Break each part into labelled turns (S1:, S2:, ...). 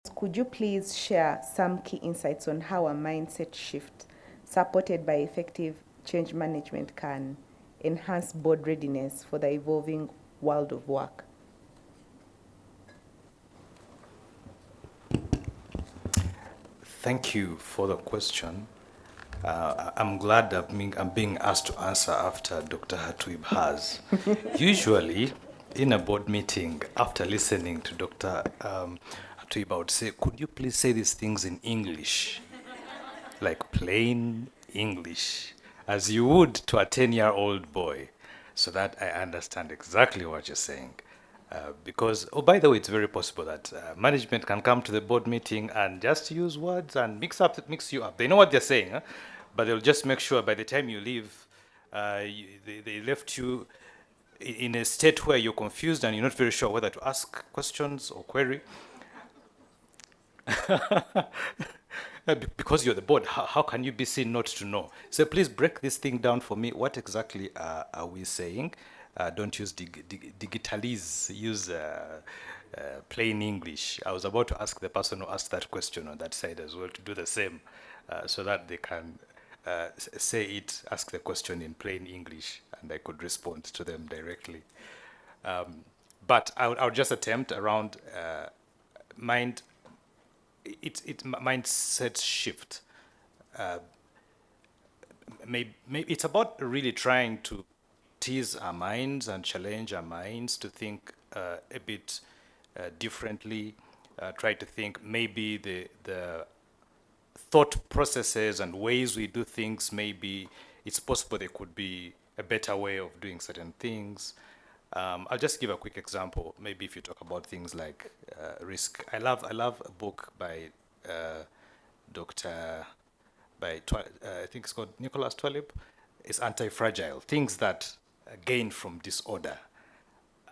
S1: Could you please share some key insights on how a mindset shift supported by effective change management can enhance board readiness for the evolving world of work?
S2: Thank you for the question. I'm glad I'm being asked to answer after Dr. Hatuib has. Usually, in a board meeting, after listening to Dr. Hatuib, I would say, could you please say these things in English? Like plain English, as you would to a 10-year-old boy, so that I understand exactly what you're saying. Because, oh, by the way, it's very possible that management can come to the board meeting and just use words and mix you up. They know what they're saying, huh? But they'll just make sure by the time you leave, they left you in a state where you're confused and you're not very sure whether to ask questions or query. Because you're the board, how can you be seen not to know? So please break this thing down for me. What exactly are we saying? Don't use digitalese, use plain English. I was about to ask the person who asked that question on that side as well to do the same, so that they can ask the question in plain English, and I could respond to them directly. But I would just attempt around mindset shift. Maybe it's about really trying to tease our minds and challenge our minds to think a bit differently. Try to think maybe the thought processes and ways we do things, maybe it's possible there could be a better way of doing certain things. I'll just give a quick example. Maybe if you talk about things like risk, I love a book by Dr. I think it's called Nicholas Taleb. It's Anti-Fragile, things that gain from disorder.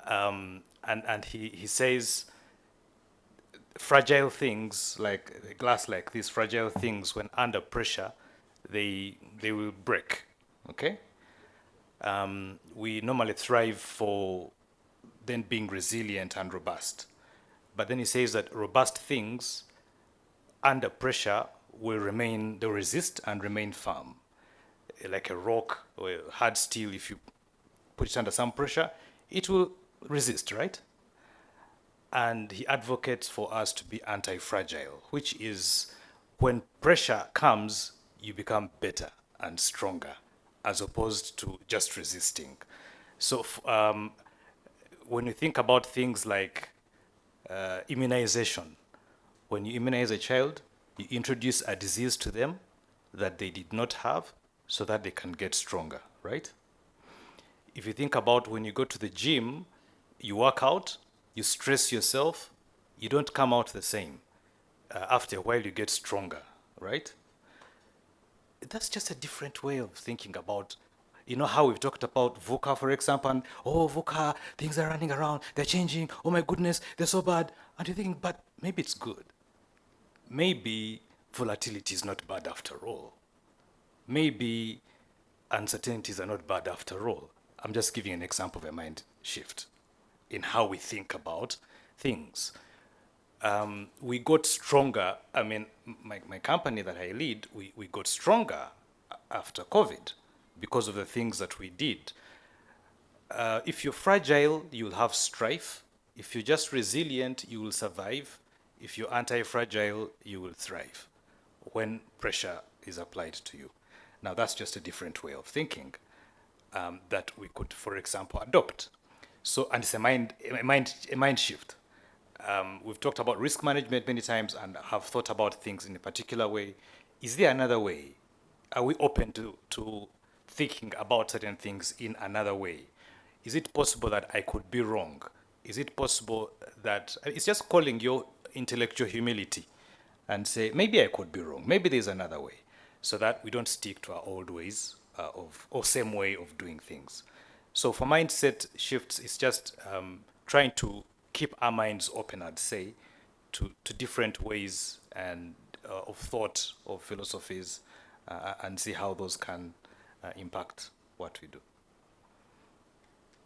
S2: And he says fragile things, like a glass like this, fragile things, when under pressure, they will break, okay? We normally thrive for then being resilient and robust. But then he says that robust things under pressure they'll resist and remain firm. Like a rock or a hard steel, if you put it under some pressure, it will resist, right? And he advocates for us to be anti-fragile, which is when pressure comes, you become better and stronger, as opposed to just resisting. So when you think about things like immunization, when you immunize a child, you introduce a disease to them that they did not have so that they can get stronger, right? If you think about when you go to the gym, you work out, you stress yourself, you don't come out the same. After a while, you get stronger, right? That's just a different way of thinking about, you know how we've talked about VUCA, for example, and, oh, VUCA, things are running around, they're changing, oh my goodness, they're so bad. And you're thinking, but maybe it's good. Maybe volatility is not bad after all. Maybe uncertainties are not bad after all. I'm just giving an example of a mind shift in how we think about things. We got stronger. I mean, my company that I lead, we got stronger after COVID because of the things that we did. If you're fragile, you'll have strife. If you're just resilient, you will survive. If you're anti-fragile, you will thrive when pressure is applied to you. Now, that's just a different way of thinking that we could, for example, adopt. So, and it's a mind shift. We've talked about risk management many times and have thought about things in a particular way. Is there another way? Are we open to thinking about certain things in another way? Is it possible that I could be wrong? Is it possible that it's just calling your intellectual humility and say, maybe I could be wrong, maybe there's another way, so that we don't stick to our old ways or same way of doing things. So for mindset shifts, it's just trying to keep our minds open, I'd say, to different ways and of thought, of philosophies, and see how those can impact what we do.